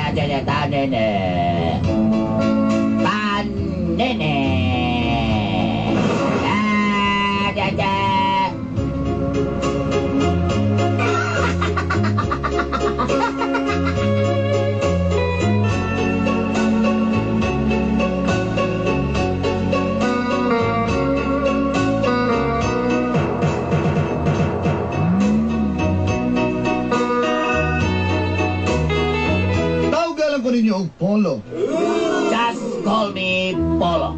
Tanene. Tanene. Tawagan ko ninyo og Polo. Just call me Polo.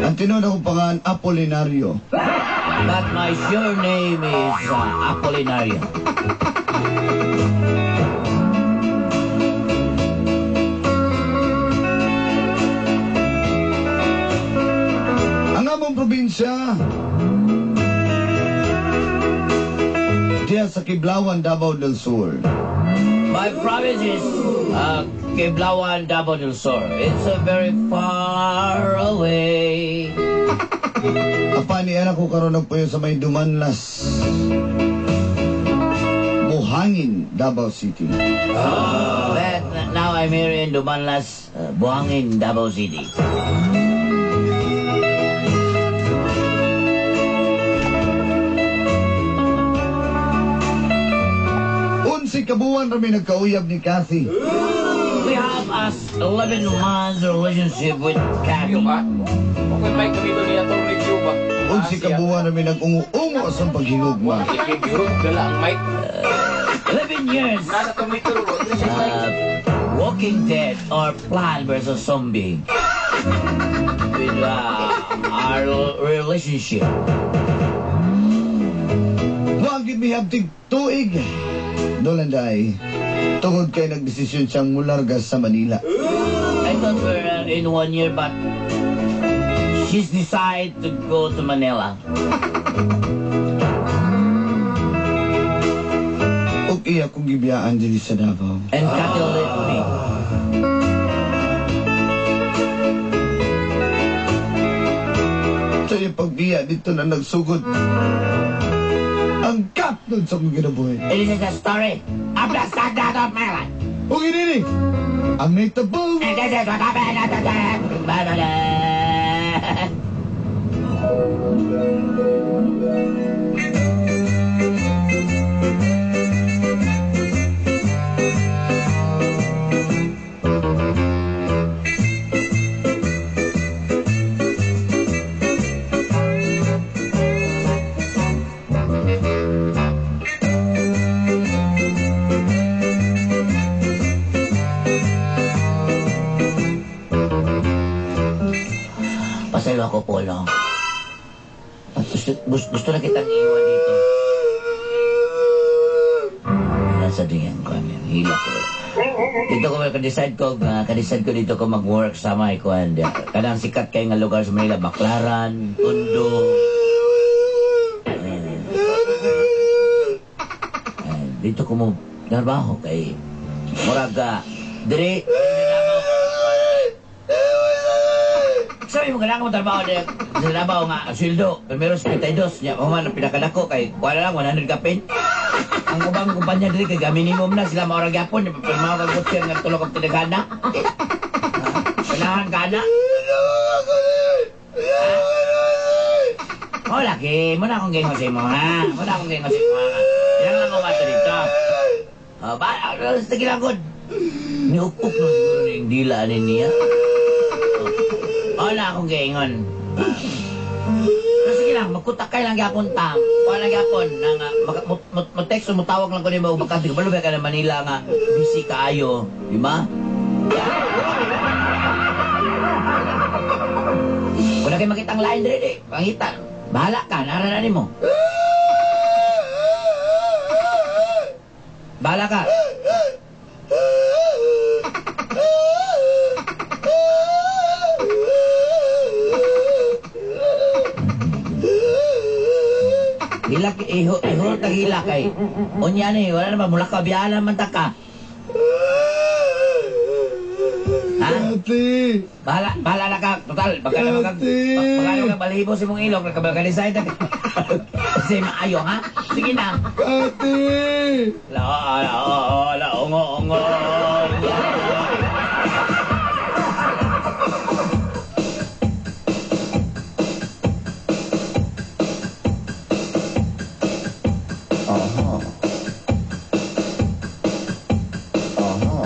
Ang tinod akong pangalan, Apolinario. But my surname is Apolinario. Ang among probinsya, diya sa Kiblawan, Davao del Sur. My province is Kiblawan, Davao del Sur. It's very far away. Apa ni anak ko karon nagpuyo sa may Dumanlas. Buhangin, Davao City. But now I'm here in Dumanlas, Buhangin, Davao City. Unsi kabuan rami nagkauyab ni Kathy. We have a 11 months relationship with Kathy. Okay, Mike, kami doon niya itong review ba? Unsi kabuan rami nag-ungo-ungo sa paghinugma. Review, dala ang Mike. 11 years. Nasa tumituro. Walking Dead or Plant vs. Zombie. With our relationship. Huwag mi habtig tuig. Dolanday, tungod kay nagdesisyon siyang mularga sa Manila. I thought we're in 1 year, but she's decided to go to Manila. Okay, akong gibiyaan dili sa Davao. And Kathy left me. Sa iyong pagbiya dito na nagsugod. Ang kap nun sa mga ginabuhay. It is a story of the Sagdad of my life. O ginini, ang naitabong. And this is what happened at the time. Pasalo ako, Polo. At gusto na kitang iwan dito. Nasa dingan ko, hila ko. Dito ko ka-decide ko dito ko mag-work sa may kuhan. Kanang sikat kayo nga lugar sa Manila, Baclaran, Tondo. Dito ko mo narbaho kay Moraga. Dire, sabi mo kailangan mo trabaho sa trabaho nga, sweldo, primero 52, niya, maman, pinakadako kay, kuha lang, 100 kapin. Ang ubang kumpanya dili kay minimum na sila maurang yapon, mga kagutser nga tulog ang tinagana. Panahan ka na. O, laki, muna akong gingo sa imo, ha? Muna akong gingo sa imo, ha? Ilang lang ako bato dito. Sige lang, good. Niupok na siguro na yung dila niya. Wala akong gaingon. Pero sige lang, magkutakay lang yapon tam. Wala lang yapon. Mag-text o matawag lang ko ni mo. Bakante ko, balubay ka na Manila nga. Busy kaayo. Di ba? Wala kayo makita ang lain dito. Pangita. Bahala ka. Narananin mo. Bahala ka. Hila, ihurot ang hila kay. Unya ni, wala naman, mula ka, biyahan naman ta ka. Ha? Ha? Ate! Bahala na ka. Total, baka naman ka, baka ka balibo sa mong ilong, nagkabagalisay na ka. Kasi maayo, ha? Sige na. Ate! Laongo. Aha. Aha.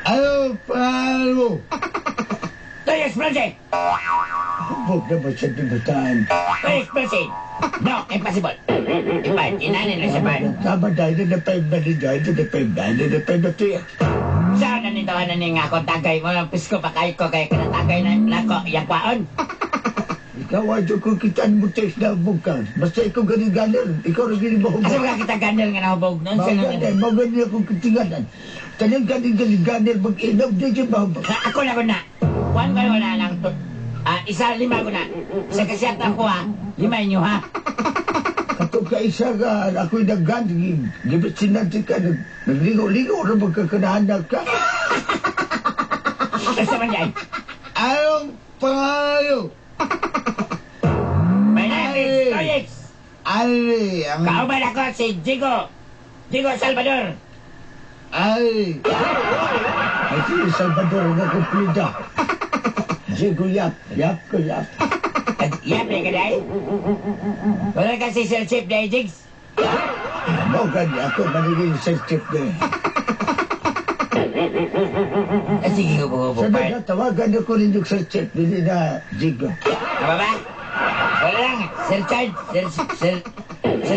Ano pangalan mo? Tuyos, Bronze! Huwag na ba siya dibataan? Tuyos, Bronze! No, impossible. Ipan, inanin na sa ban. Tama dahil na napaibanin dahil na napaibanin tiyak. Saan na nito na nga ako tagay mo ng pisko pa kayo ko kaya kanatagay na nako yakwaon. Ikaw adyo kung kitaan mo test na bukas. Basta ikaw ganing-ganing. Ikaw rin gini mo Asa hubog. mga kita gandel nga nahubog noon sa nung Maganin, maganin akong kitinganan. Tanang ganing-ganing mag-inaw din siya mahubog. Ako na ko na. Juan ko na lang to. Isa lima ko na. Sa kasyat ako ha. Lima inyo ha. Kato ka isa ka, ako'y nag-ganing. Gibit sinanti ka, nagligo-ligo na magkakanahanap ka. Asa man yan? Anong pangalan? My name is Toyex. Ali, ang... Kauban ako si Jigo. Jigo Salvador. Ay! Ay, si Salvador na kumplida. Jigo yap ko yap. Yap na ka dahil? Wala ka si Sir Chief na Jigs? Mau gani ako maniging sensitive din. Sige ko po po. Sabi na, tawagan ako rin yung sensitive din na Jigo. Apa ba? Wala lang. Sir Charles. Sir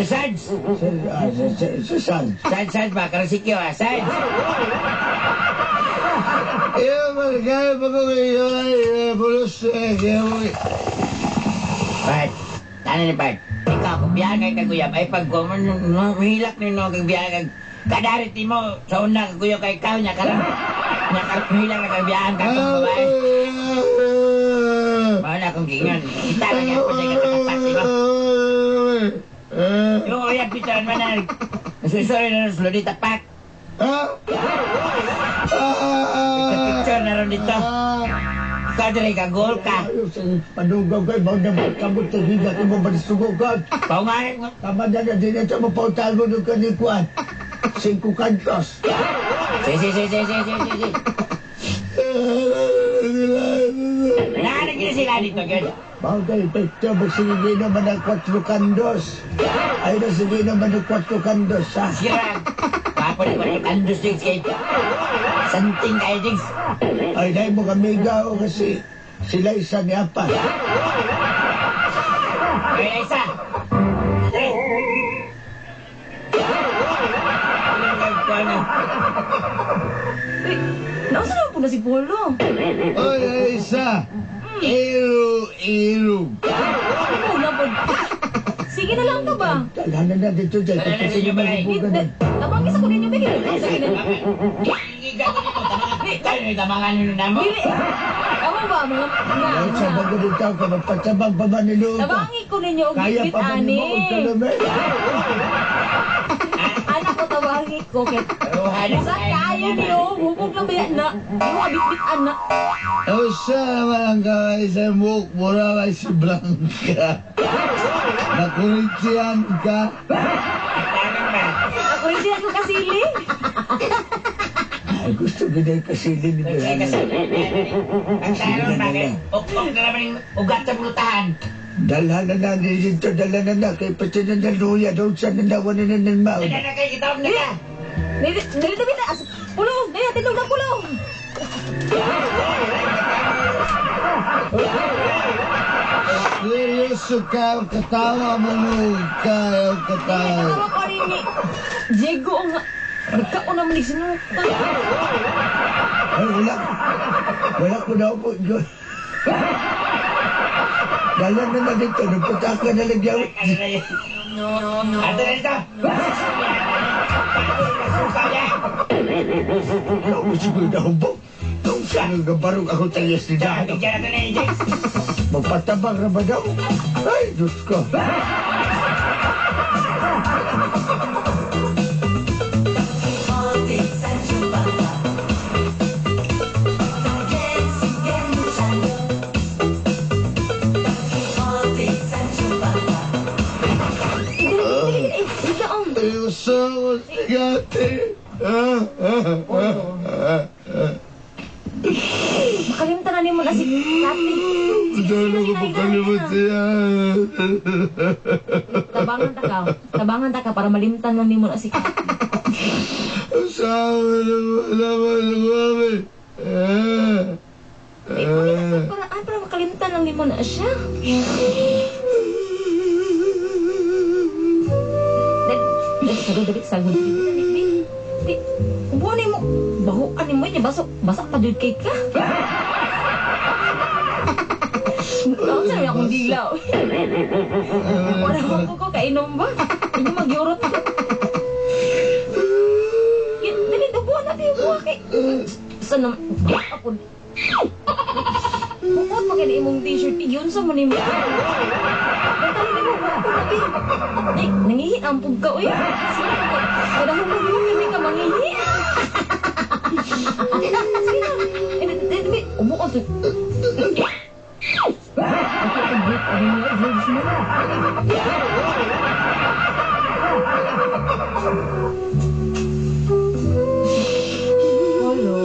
Sarge. San. Sarge ba? Karasikyo ha? Sarge. Iyo, magkaya pa ko kayo ay pulos. Bart. Tana ni Bart. Ikaw, kung biyahe kay kaguyab, ay pag mahilak nino kag biyahe kag kadarit mo sa una kaguyo kay ikaw niya kalang mahilak na kag biyahe ka kung babae. Mauna akong gingan. Kita na niya ako sa ikatapat, di ba? Yung uyab pitaran man na nasusoy na ng Florida Park. Picture na rin dito. Ikaw dali ka, goal ka. Panugaw kayo, bawang naman kamot sa higat mo malisugugan. Paungarin mo. Tama na na din ito mapautago ng kanikuan. 5 kantos. Si. Naanak yun sila dito, girl. Bawang kayo, pekto, magsigigay naman ng 4 kandos. Ay, nasigay naman ng 4 kandos, ha? Sirag. Kapon ko yung kandos jigs kay santing kayo jigs. Ay, dahil mo kami gaw kasi sila isa ni Apa. Ay, isa. Nausa naman po na si Polo. Oy, ay, isa. Iro. Ano na po? Sige na lang ka ba? Talhanan na dito dyan. Talhanan Tapos ninyo, yung Balay. mabubuganan. Tabang isa ko ninyo, bigyan. Sige na. Tayo tamangan nyo na mo. Dili. Amo ba, mga Ay, sa bago din tao ka, magpatsabang pa man niloob. Tabangi ko ninyo, og Kaya bit pa man ani. mo ang talamin. Anak ko tabangi ko, kit. Sa kaya niyo, hubog lang ba yan na? Mga bit-bit anak. O siya naman ang kaway sa muk, mura kay si Blanca. Nakurintiyan ka. Tanong ba? Ako rin siya ko kasili. Ay, gusto ganyan kasilin ni Ay, kasi, Blanca. ang tanong ba? Ok na naman yung ugat sa pulutahan. Dalhan na dito, dalhan na kay pati na naluya, doon sa nanawan na nanmaon. Hindi na kayo kitawag na ka. Nilito bita. Pulo, daya, tinog na pulo. Seryoso ka, katawa mo nung kayo katawa. Katawa ko rin ni Diego nga. Nagkaon naman ni sinutan. Ay, wala ko na po. Dalan na dito, nagpunta ka na lagyaw. Ato na ito. Ako siguro na hubog. Nung sa nagabarong ako tayas ni Dahano. Bigyan natin na yung jigs. Magpatabang na ba daw? Ay, Diyos ko. ako sigati. Makalimutan na ni mo na si Kati. Dalo ko pagkalimot siya. Tabangan ta ka para malimtan na ni mo na si Kati. Asawa naman ako kami. Para makalimtan lang ni mo na siya. Dali, sagod. Di, ubuan ni mo. Bahuan ni mo niya. Basak pa dun kay ka. Ako sa akong dilaw. Wala ko kainom ba? Hindi magyurot. Dali, ubuan natin yung buwan kay... Saan naman? Ako... Bukod pa kaya imong t-shirt yun sa mo ni mo. Nagtali ni mo ba? Ay, nangihi ang pugka, uy. Kada mo kami ka mangihi. Sige na. Ubo ko to. Hello.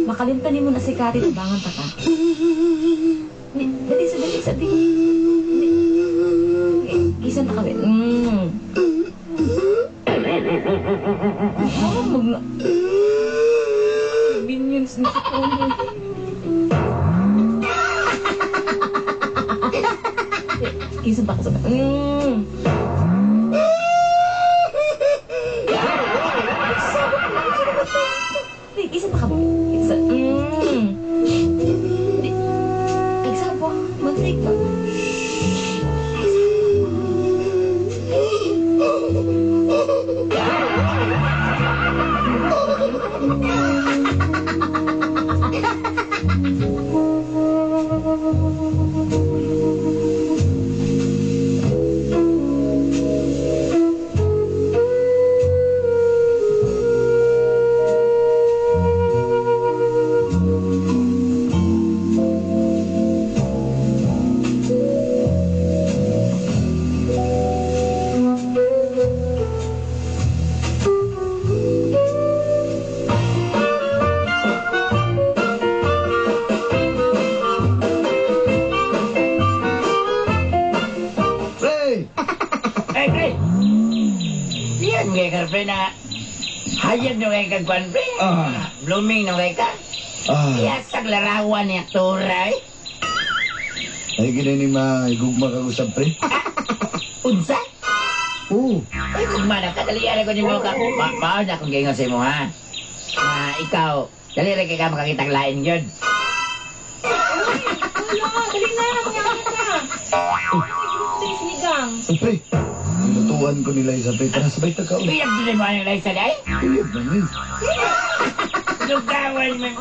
Makalimtan mo na si Kati, tabangan ta ka. Dali, sa di. Gisan na kami. Magna. Minions na sa kono. Gisan pa ka sa Gisan pa ka. Isa po. Mag-take ka. Na hayag nyo kay kagwan, pre. Blooming nyo kay ka. Iyasag larawan ni aktoray. Ay, gina ni maigugma kag usab, pre. Unsa? Oo. Ay, kung mana ka, dalian ako ni mo ka. Paon na akong gingon sa imo, ha? Ikaw, dali rin kay ka makakitang lain yun. Dali na, mangyari ka. Sinigang. Pre, lutuan ko nila isa, pre. Tara, sabay ka. Iyag din mo ang laisa day? Iyag na ni. Lugawan man.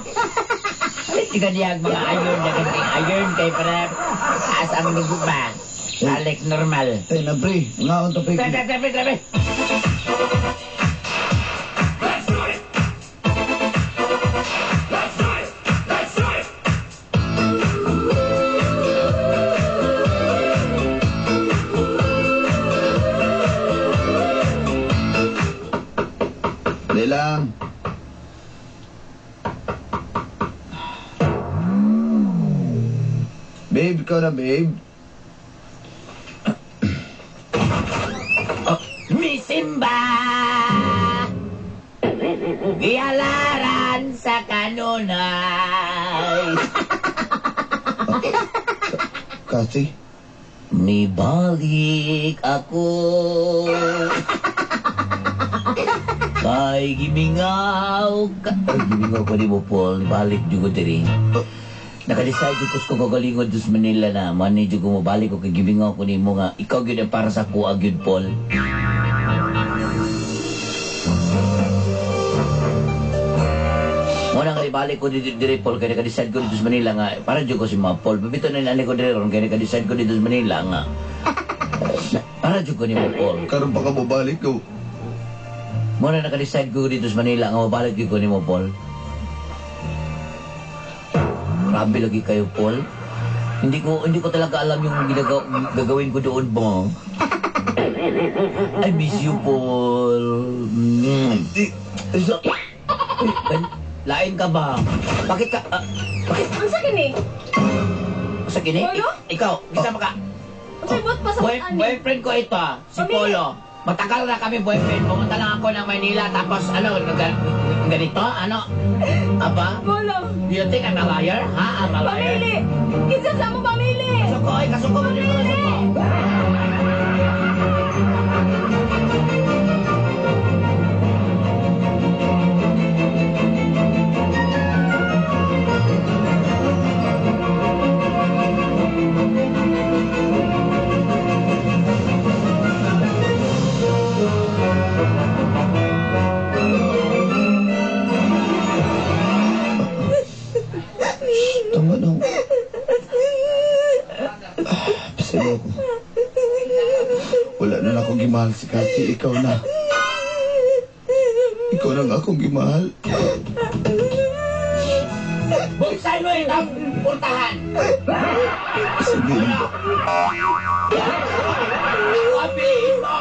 Alit ka diyag mga ayon na kanting ayon kay para taas ang lugo ba? Alex normal. Tay na, pre. Ngaon to, pre. Tabi. Dali lang. Babe, ikaw na, babe. Misimba! Giyalaran sa kanunay. Kasi, Nibalik ako. Kay gimingaw ka. Ay, gimingaw ko di mo, Paul. Balik juga diri. Nakadecide ko ko gagalingod sa Manila na. Mani juga mo balik ko kay gimingaw ko ni mo nga. Ikaw gyud ang para sa kuha gyud, Paul. Mo nang ibalik ko diri, Paul. Kaya nakadecide ko dito sa Manila nga. Para juga ko si mga Paul. Pabito na nani ko diri ron. Kaya nakadecide ko dito sa Manila nga. Para juga ko ni mo, Paul. karon pa ka mabalik ko. Mo na nakadecide ko dito sa Manila nga mabalik ko ni mo, Paul. Grabe lagi kayo, Paul. Hindi ko talaga alam yung gagawin ko doon mo. I miss you, Paul. Isa, Lain ka ba? Bakit ka... bakit? Ang sakit ni. Sa kini? Polo? Ikaw, kisama ka. Ang sabot pa sa ani. Boyfriend ko ito, si Pamilya. Polo. Matagal na kami boyfriend. Pumunta lang ako ng Maynila. Tapos ganito? Ano? Aba? Polo. You think I'm a liar? Ha? I'm a liar? Pamili. Kinsa sa mo pamili. Kasuko, kasuko mo dito. Kasuko. tama na. Pasalo ko. Wala na akong gimahal si Kati. Ikaw na. Ikaw lang akong gimahal. Buksan mo itong puntahan. Sabihin mo. Piliin mo.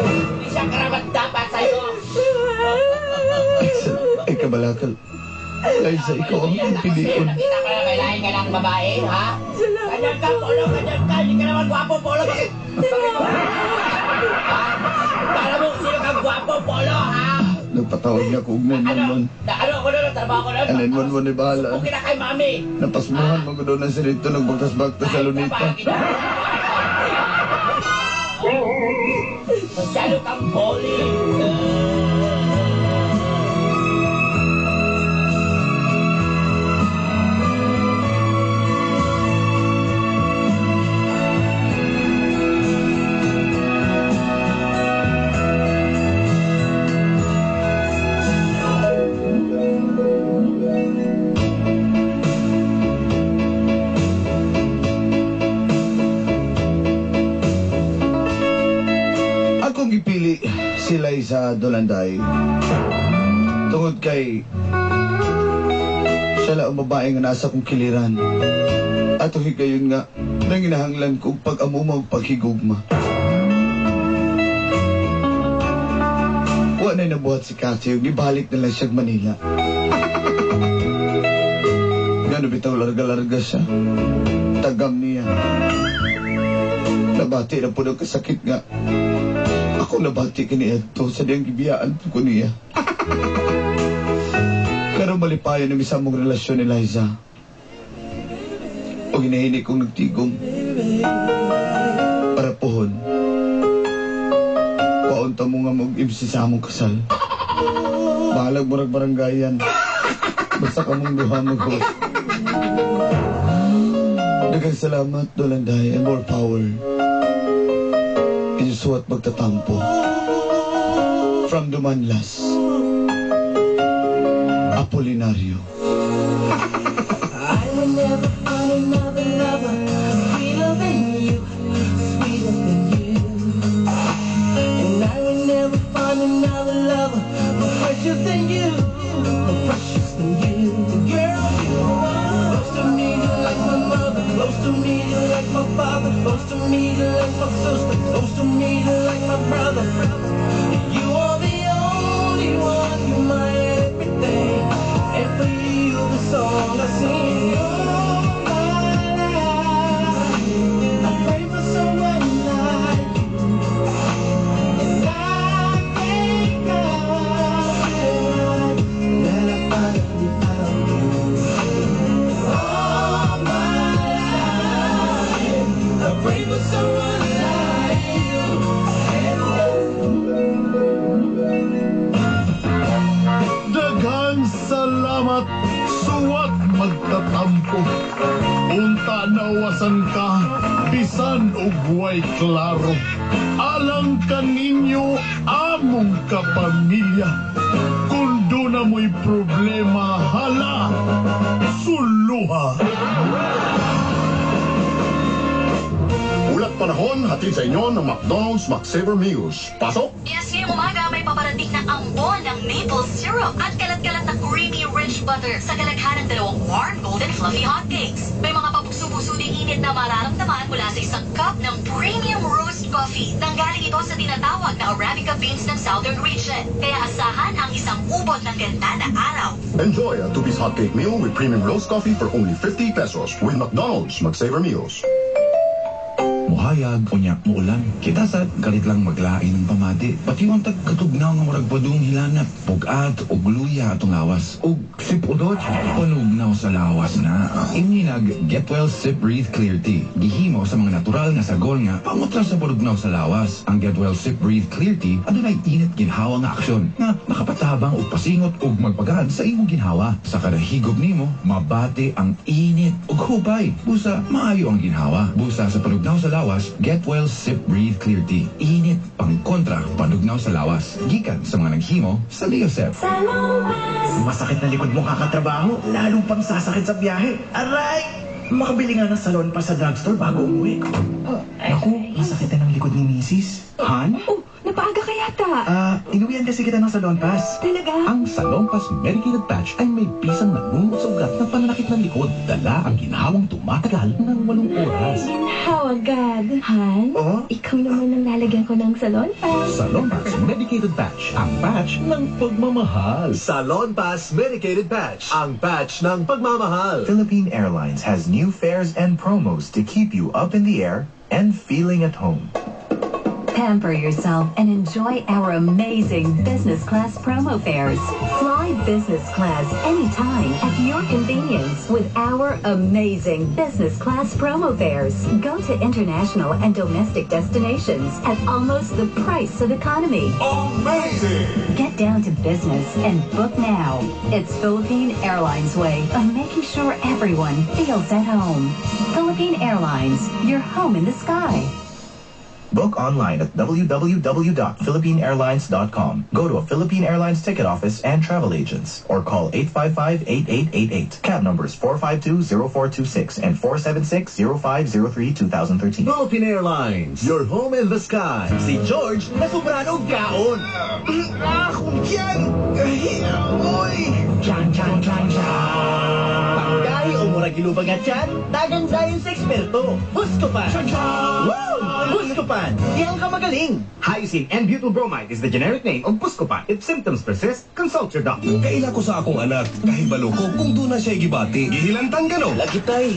Hindi siya karapat dapat sa'yo. Ay, kabalakal. Liza, ikaw ang piliin. Nakita ko na may lain ka ng babae, ha? Ganyan ka, Polo, ganyan ka. Hindi ka naman gwapo, Polo. Bakit mo? Ha? Para mo sino kang gwapo, Polo, ha? Nagpatawag niya kung 911. Ano ko na, trabaho ko na. Ang 911 ay bahala. Okay na kay Mami. Napasmuhan mo ko doon ng sirito. Nagbagtas-bagtas sa lunita. Masyado kang poli. Akong ipili si Liza Dolanday tungod kay siya lang ang babae nga nasa kong kiliran at higayon nga nanginahanglan kong pag-amumang paghigugma. Wa na nabuhat si Cassie yung ibalik na lang siya Manila. Nga bitaw larga-larga siya. Tagam niya. Nabati na po ng kasakit nga. Ako nabati ka niya ito sa diyang gibiyaan ko niya. Pero malipayan ng isang mong relasyon ni Liza. O hinahini kong nagtigong. Para pohon. Paunta mo nga mag-ibsi sa among kasal. Bahalag mo baranggayan. Basta ka mong duha mag-host. Daghang salamat, Dolanday, and more power. Inusuat magtatampo. From Dumanlas, Apolinario. I will never find another lover sweeter than you, sweeter than you. And I will never find another lover more precious than you, more precious than you. Girl, you are close to me, you're like my mother. Close to me, you're like my father. Close to me, you're like my sister. Close to me, you're like my brother. You are the only one, you're my everything. And for you, the song I sing. All my life, I pray for someone like you. And I thank God that I finally found you. All my life, I pray for someone like you. Daghang salamat, suwat magtatampo. Unta nawasan ka, bisan og way klaro. Alang kaninyo, among kapamilya. Kung doon na mo'y problema, hala, suluha. Ulat at panahon, hatid sa inyo ng McDonald's McSaver Meals. Pasok! Yes, ngayong umaga may paparating na ambon ng maple syrup at kalat-kalat na creamy rich butter sa kalaghan ng 2 warm golden fluffy hotcakes. May mga papuso-puso ding init na mararamdaman mula sa isang cup ng premium roast coffee. Nanggaling ito sa tinatawag na Arabica beans ng Southern region. Kaya asahan ang isang ubod ng ganda na araw. Enjoy a 2-piece hotcake meal with premium roast coffee for only 50 pesos with McDonald's McSaver Meals. Muhayag, unya, muulan. Kita sa galit lang maglain ng pamati. Pati yung tagkatugnaw ng murag padung hilanat. Pugat, o gluya atong lawas. O sipudot, panugnaw sa lawas na. Ininag, Get Well Sip Breathe Clear Tea. Gihimo sa mga natural nga sagol nga pangutra sa panugnaw sa lawas. Ang Get Well Sip Breathe Clear Tea, adunay init ginhawa nga aksyon nga nakapatabang o pasingot o magpagahan sa imong ginhawa. Sa kada higop nimo, mabati ang init o hubay. Busa, maayo ang ginhawa. Busa sa panugnaw sa lawas, Get Well Sip Breathe Clear Tea. Init pang kontra panugnaw sa lawas. Gikan sa mga naghimo sa Leosep. Masakit na likod mo kakatrabaho, lalo pang sasakit sa biyahe. Aray! Makabili nga ng salon pa sa drugstore bago umuwi. Naku, masakit na ng likod ni Mrs. Han? Oh, napaaga ka yata. Inuwian kasi kita ng salon pass. Talaga? Ang Salonpas Medicated Patch ay may pisang nangungsugat ng pananakit ng likod. Dala ang ginhawang tumatagal ng 8 oras. Ginhawa agad. Han? Oo? Ikaw naman ang lalagyan ko ng salon pass. Salonpas Medicated Patch, ang patch ng pagmamahal. Salon Pass Medicated Patch, ang patch ng pagmamahal. Philippine Airlines has new fares and promos to keep you up in the air and feeling at home. Pamper yourself and enjoy our amazing business class promo fares. Fly business class anytime at your convenience with our amazing business class promo fares. Go to international and domestic destinations at almost the price of economy. Amazing! Get down to business and book now. It's Philippine Airlines' way of making sure everyone feels at home. Philippine Airlines, your home in the sky. Book online at www.philippineairlines.com. Go to a Philippine Airlines ticket office and travel agents or call 855-8888. Cab numbers 452-0426 and 476-0503-2013. Philippine Airlines, your home in the sky. Si George, nasubrano gaon. Akong yan! Oy! Chan. Pagkay o murag ilubag at yan, tagan dayon sa eksperto. Buscopan! Woo! Buscopan! Iyang ka magaling! Hyoscine and butyl bromide is the generic name of Buscopan. If symptoms persist, consult your doctor. Kaila ko sa akong anak, kahibalo ko kung doon na siya gibati. Gihilantan ka no? Lagi tay.